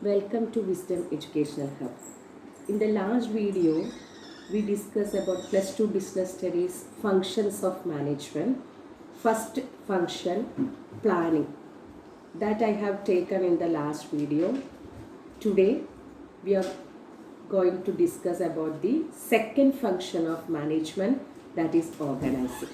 Welcome to Wisdom Educational Hub. In the last video, we discussed about plus 2 business studies functions of management. First function, planning. That I have taken in the last video. Today, we are going to discuss about the second function of management, that is organizing.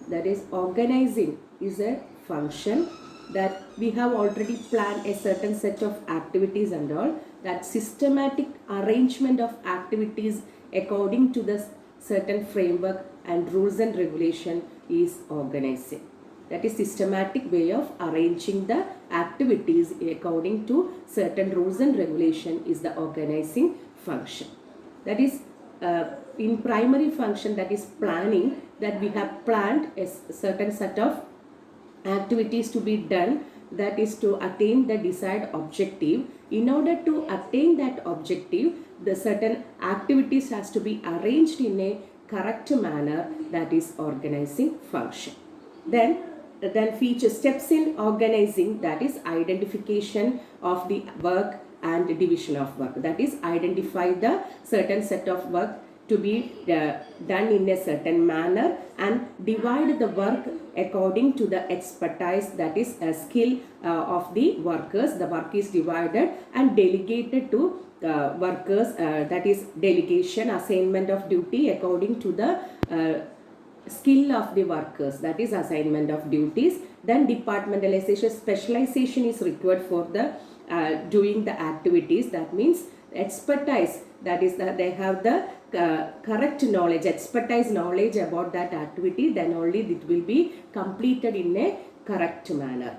That is, organizing is a function that we have already planned a certain set of activities and all. That systematic arrangement of activities according to the certain framework and rules and regulation is organizing. That is systematic way of arranging the activities according to certain rules and regulation is the organizing function. That is in primary function, that is planning, that we have planned a certain set of activities to be done, that is to attain the desired objective. In order to attain that objective, the certain activities has to be arranged in a correct manner, that is organizing function. Then feature steps in organizing, that is identification of the work and division of work. That is, identify the certain set of work to be done in a certain manner and divide the work according to the expertise, that is a skill of the workers. The work is divided and delegated to workers, that is delegation, assignment of duty according to the skill of the workers, that is assignment of duties. Then departmentalization, specialization is required for the doing the activities. That means expertise, that is that they have the correct knowledge, expertise knowledge about that activity, then only it will be completed in a correct manner.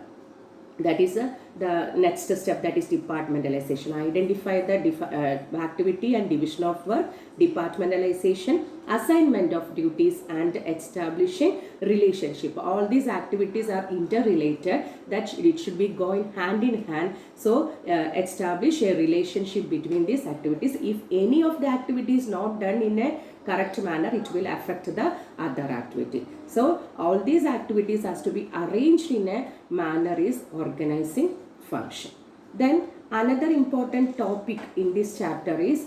That is the next step, that is departmentalization. Identify the activity and division of work, departmentalization, assignment of duties, and establishing relationship. All these activities are interrelated, that it should be going hand in hand. So establish a relationship between these activities. If any of the activity is not done in a correct manner, it will affect the other activity. So all these activities has to be arranged in a manner is organizing function. Then another important topic in this chapter is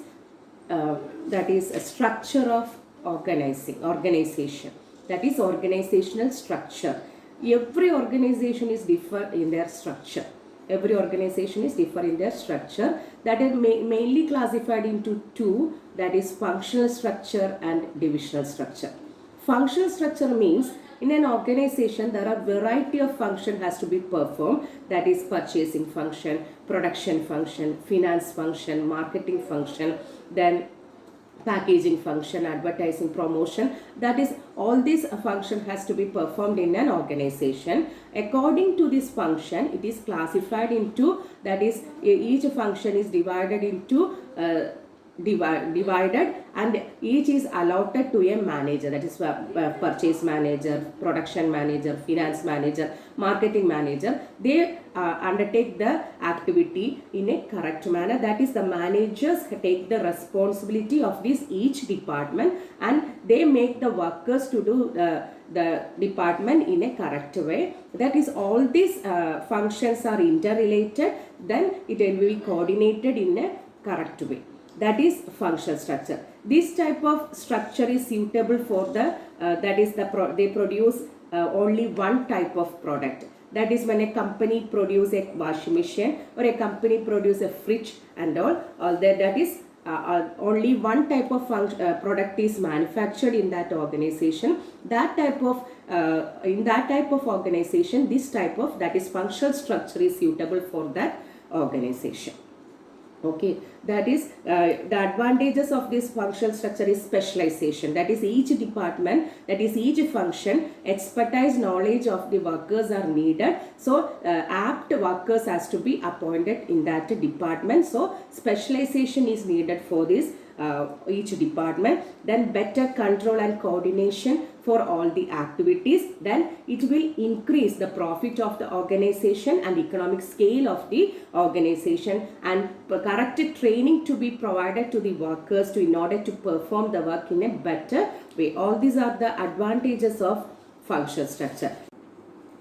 that is a structure of organization. That is organizational structure. Every organization is different in their structure. Every organization is different in their structure. That is mainly classified into two, that is functional structure and divisional structure. Functional structure means in an organization there are variety of function has to be performed, that is purchasing function, production function, finance function, marketing function, then packaging function, advertising, promotion. That is, all these function has to be performed in an organization. According to this function, it is classified into, that is each function is divided into divided and each is allotted to a manager, that is purchase manager, production manager, finance manager, marketing manager. They undertake the activity in a correct manner. That is, the managers take the responsibility of this each department and they make the workers to do the department in a correct way. That is, all these functions are interrelated, then it will be coordinated in a correct way. That is functional structure. This type of structure is suitable for the that is they produce only one type of product. That is, when a company produce a washing machine or a company produce a fridge and all that is only one type of product is manufactured in that organization. That type of in that type of organization, this type of, that is functional structure, is suitable for that organization. Okay, that is the advantages of this functional structure is specialization. That is, each department, that is each function, expertise knowledge of the workers are needed. So apt workers has to be appointed in that department. So specialization is needed for this each department. Then better control and coordination for all the activities. Then it will increase the profit of the organization and economic scale of the organization, and correct training to be provided to the workers in order to perform the work in a better way. All these are the advantages of functional structure.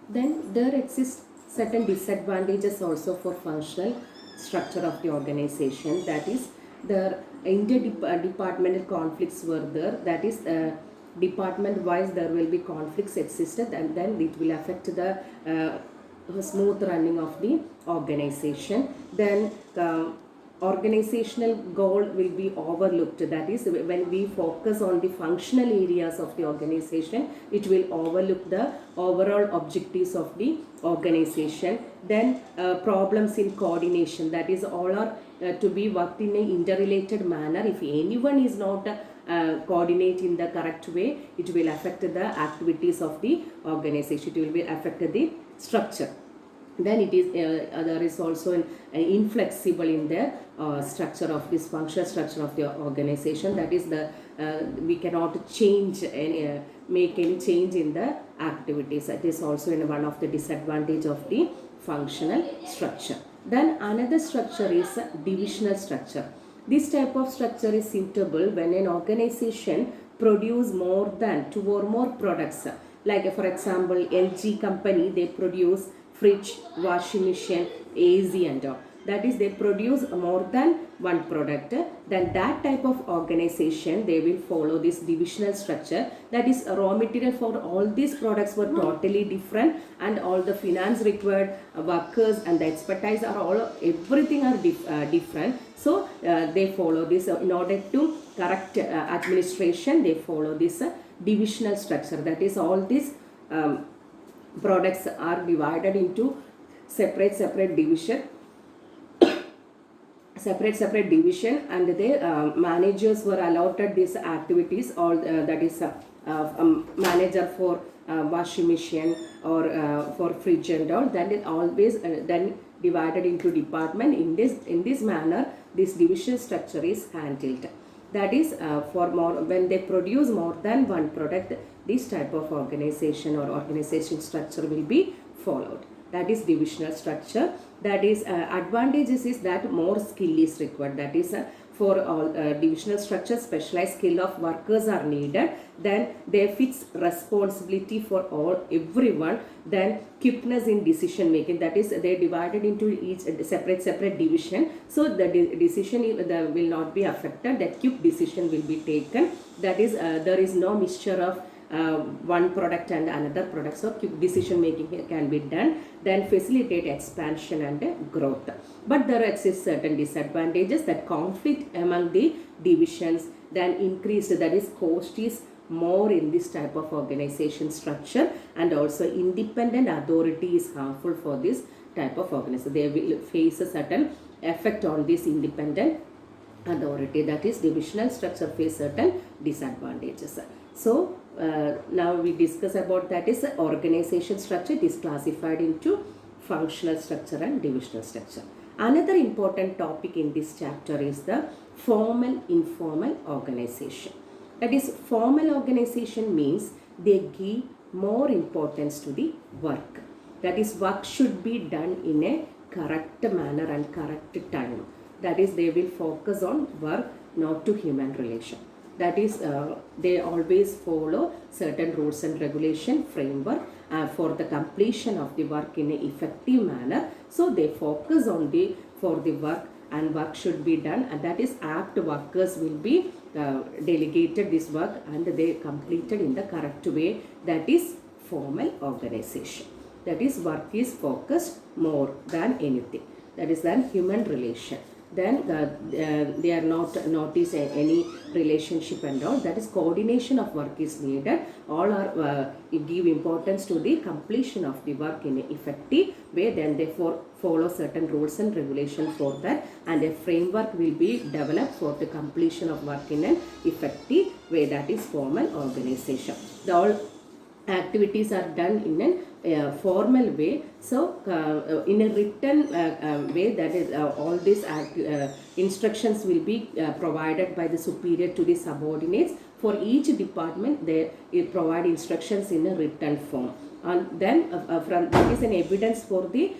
Then there exists certain disadvantages also for functional structure of the organization. That is, the inter-departmental conflicts were there. That is, department wise there will be conflicts existed, and then it will affect the smooth running of the organization. Then organizational goal will be overlooked. That is, when we focus on the functional areas of the organization, it will overlook the overall objectives of the organization. Then problems in coordination, that is, all are to be worked in an interrelated manner. If anyone is not coordinate in the correct way, it will affect the activities of the organization, it will be affect the structure. Then it is there is also an inflexible in the structure of this functional structure of the organization. That is, the we cannot change any make any change in the activities. That is also in one of the disadvantage of the functional structure. Then another structure is divisional structure. This type of structure is suitable when an organization produce more than 2 or more products. Like for example, LG company, they produce fridge, washing machine, AC and all. That is, they produce more than one product. Then that type of organization, they will follow this divisional structure. That is, raw material for all these products were totally different, and all the finance required workers and the expertise are all, everything are different. So they follow this in order to correct administration. They follow this divisional structure. That is, all these products are divided into separate division, separate division, and the managers were allotted these activities. All that is, manager for washing machine or for fridge and all. Then it always then divided into department. In this manner, this division structure is handled. That is, for more, when they produce more than one product, this type of organization or organization structure will be followed. That is divisional structure. That is, advantages is that more skill is required. That is, for all divisional structure, specialized skill of workers are needed. Then they fix responsibility for everyone. Then quickness in decision making. That is, they divided into each separate division. So the decision will not be affected. That quick decision will be taken. That is, there is no mixture of one product and another product, so quick decision making can be done. Then facilitate expansion and growth. But there exist certain disadvantages, that conflict among the divisions, then increased, that is, cost is more in this type of organization structure, and also independent authority is harmful for this type of organization. They will face a certain effect on this independent authority. That is, divisional structure face certain disadvantages. So now we discuss about, that is, organization structure. It is classified into functional structure and divisional structure. Another important topic in this chapter is the formal informal organization. That is, formal organization means they give more importance to the work. That is, work should be done in a correct manner and correct time. That is, they will focus on work, not to human relation. That is, they always follow certain rules and regulation framework for the completion of the work in an effective manner. So they focus on for the work, and work should be done, and that is, apt workers will be delegated this work and they completed in the correct way. That is formal organization. That is, work is focused more than anything. That is than human relation. Then they are not notice any relationship and all. That is, coordination of work is needed. All are give importance to the completion of the work in an effective way. Then they follow certain rules and regulations for that, and a framework will be developed for the completion of work in an effective way. That is formal organization. All activities are done in a formal way. So in a written way, that is, all these instructions will be provided by the superior to the subordinates. For each department, they provide instructions in a written form, and then from that is an evidence for the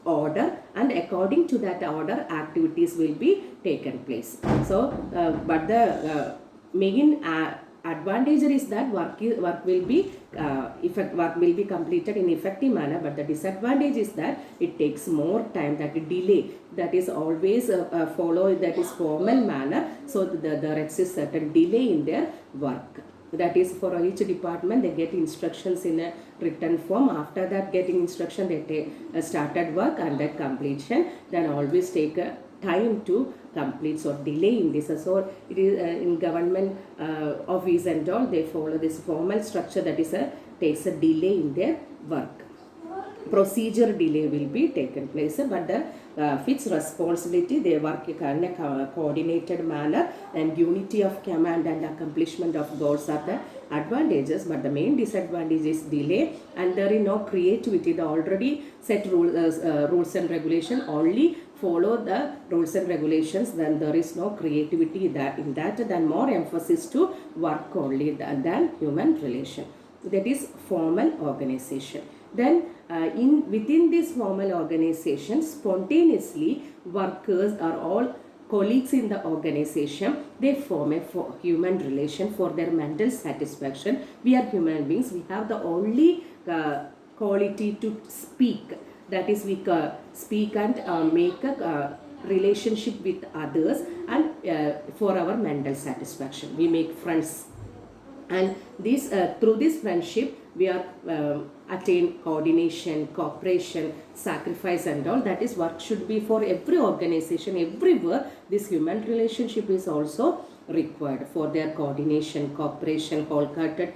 order, and according to that order, activities will be taken place. So but the main advantage is that work will be work will be completed in effective manner, but the disadvantage is that it takes more time, that delay, that is always follow that is formal manner, so there exists certain delay in their work. That is, for each department they get instructions in a written form. After that getting instruction, they take started work, and that completion then always take a time to complete, so delay in this. So it is in government office and all, they follow this formal structure, that is takes a delay in their work. Procedure delay will be taken place, but the fits responsibility, they work in a coordinated manner, and unity of command and accomplishment of goals are the advantages, but the main disadvantage is delay, and there is no creativity. The already set rules and regulation, only follow the rules and regulations, then there is no creativity in that, then more emphasis to work only than human relation. That is formal organization. Then within this formal organization, spontaneously workers are all colleagues in the organization. They form a human relation for their mental satisfaction. We are human beings. We have the only quality to speak. That is, we speak and make a relationship with others, and for our mental satisfaction. We make friends, and this through this friendship we are attain coordination, cooperation, sacrifice and all. That is what should be for every organization, everywhere. This human relationship is also required for their coordination, cooperation, wholehearted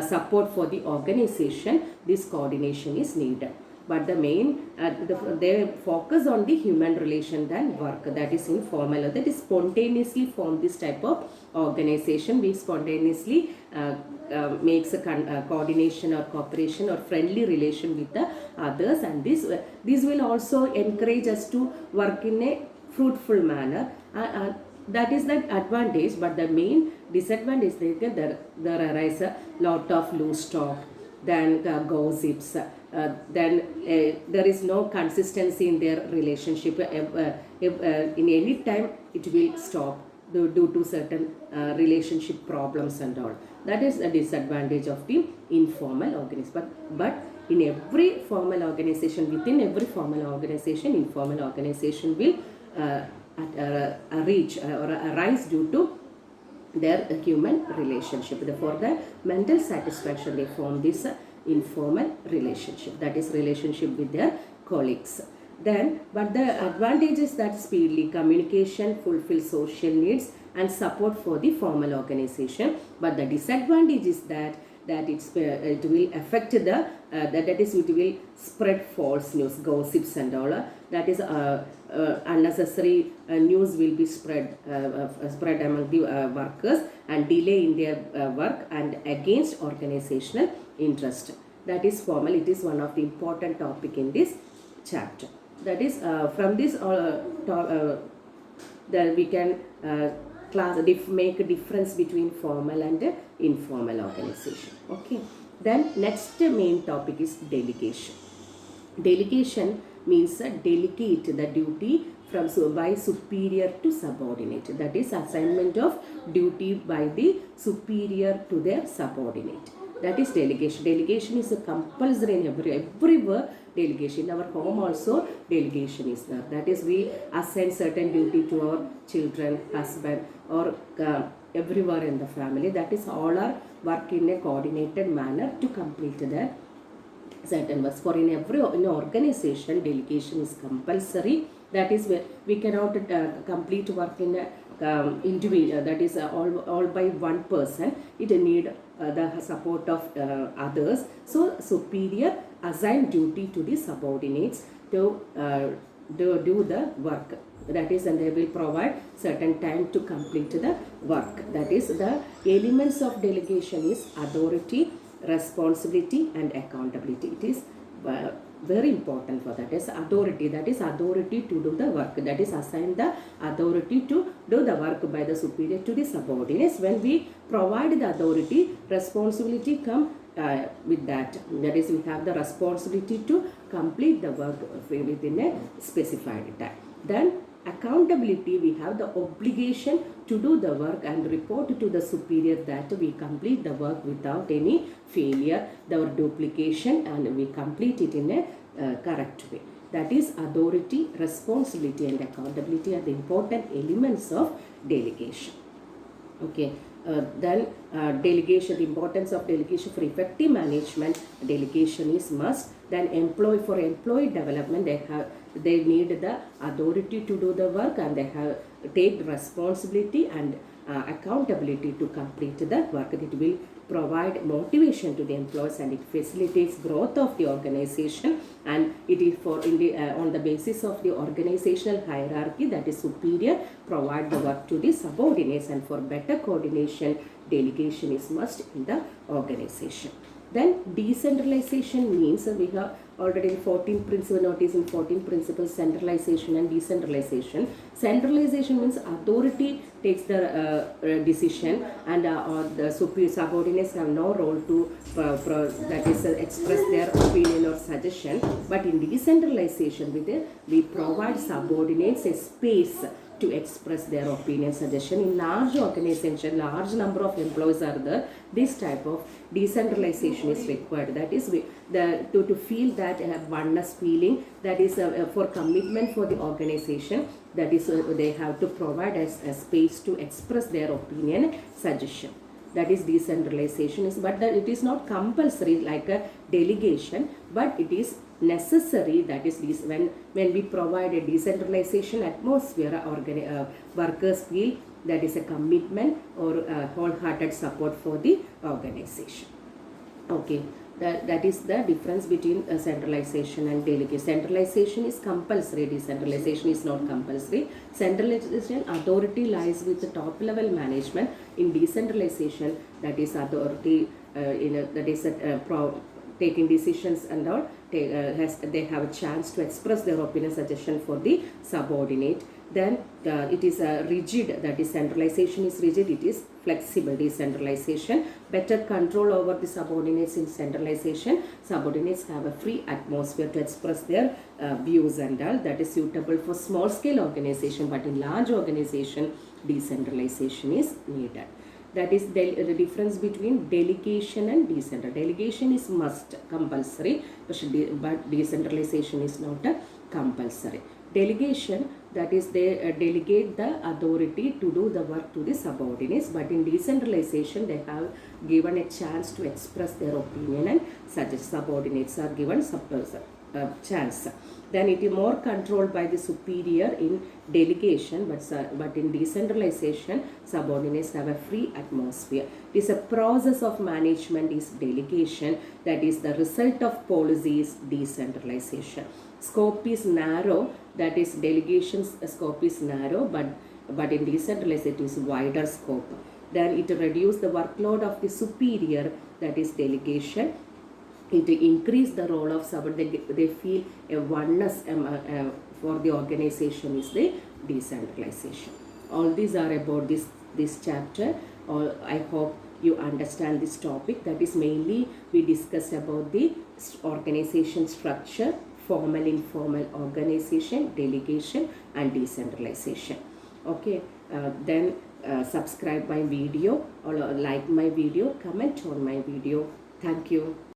support for the organization. This coordination is needed, but the main they focus on the human relation than work. That is informal, that is spontaneously form this type of organization. We spontaneously makes a coordination or cooperation or friendly relation with the others, and this will also encourage us to work in a fruitful manner. That is the advantage, but the main disadvantage is that there arise a lot of loose talk, then gossips, then there is no consistency in their relationship. In any time it will stop due to certain relationship problems and all. That is a disadvantage of the informal organization. But in every formal organization, within every formal organization, informal organization will reach or arise due to their human relationship. Therefore, the mental satisfaction, they form this informal relationship, that is relationship with their colleagues. Then, but the advantage is that speedily communication, fulfill social needs and support for the formal organization. But the disadvantage is that it will affect the that is, it will spread false news, gossips and all. That is unnecessary news will be spread among the workers, and delay in their work and against organizational interest. That is formal. It is one of the important topic in this chapter. That is from this that we can make a difference between formal and informal organization. Okay. Then next main topic is delegation. Delegation means delegate the duty by superior to subordinate. That is assignment of duty by the superior to their subordinate. That is delegation. Delegation is a compulsory in everywhere. Delegation in our home also, delegation is there. That is, we assign certain duty to our children, husband, or everywhere in the family. That is, all are work in a coordinated manner to complete their certain works. For in every organization, delegation is compulsory. That is where we cannot complete work in a individual, that is all by one person. It need the support of others. So superior assign duty to the subordinates to do the work. That is, and they will provide certain time to complete the work. That is, the elements of delegation is authority, responsibility and accountability. It is very important for that. Is authority, that is authority to do the work, that is assign the authority to do the work by the superior to the subordinates. When we provide the authority, responsibility come with that. That is, we have the responsibility to complete the work within a specified time. Then accountability, we have the obligation to do the work and report to the superior that we complete the work without any failure, or duplication, and we complete it in a correct way. That is, authority, responsibility and accountability are the important elements of delegation. Okay. Then delegation, the importance of delegation for effective management. Delegation is must. Then for employee development, they need the authority to do the work, and they have take responsibility and accountability to complete the work. It will provide motivation to the employees, and it facilitates growth of the organization, and it is on the basis of the organizational hierarchy, that is superior provide the work to the subordinates, and for better coordination, delegation is must in the organization. Then decentralization means we have already 14 principles, notice in 14 principles, centralization and decentralization. Centralization means authority takes the decision, and the superior subordinates have no role to that is express their opinion or suggestion. But in decentralization, we provide subordinates a space to express their opinion, suggestion. In large organization, large number of employees are there, this type of decentralization is required. That is to feel that oneness feeling, that is for commitment for the organization, that is they have to provide a space to express their opinion, suggestion. That is decentralization is, but it is not compulsory like a delegation, but it is necessary. That is when we provide a decentralization atmosphere, workers feel that is a commitment or wholehearted support for the organization. Okay, that is the difference between centralization and delegation. Centralization is compulsory, decentralization is not compulsory. Centralization, authority lies with the top level management. In decentralization, that is authority that is taking decisions and all, they have a chance to express their opinion, suggestion for the subordinate. Then it is rigid, that is centralization is rigid, it is flexible. Decentralization, better control over the subordinates. In centralization, subordinates have a free atmosphere to express their views and all, that is suitable for small scale organization, but in large organization, decentralization is needed. That is the difference between delegation and decentralization. Delegation is must, compulsory, but decentralization is not a compulsory. Delegation, that is they delegate the authority to do the work to the subordinates, but in decentralization they have given a chance to express their opinion and suggest. Subordinates are given chance. Then it is more controlled by the superior in delegation, but in decentralization, subordinates have a free atmosphere. It is a process of management is delegation, that is the result of policy is decentralization. Scope is narrow, that is delegation's scope is narrow, but in decentralization it is wider scope. Then it reduces the workload of the superior, that is delegation. It increase the role of subordinate. They feel a oneness for the organization is the decentralization. All these are about this chapter. I hope you understand this topic. That is mainly we discussed about the organization structure, formal, informal organization, delegation and decentralization. Okay, then subscribe my video or like my video, comment on my video. Thank you.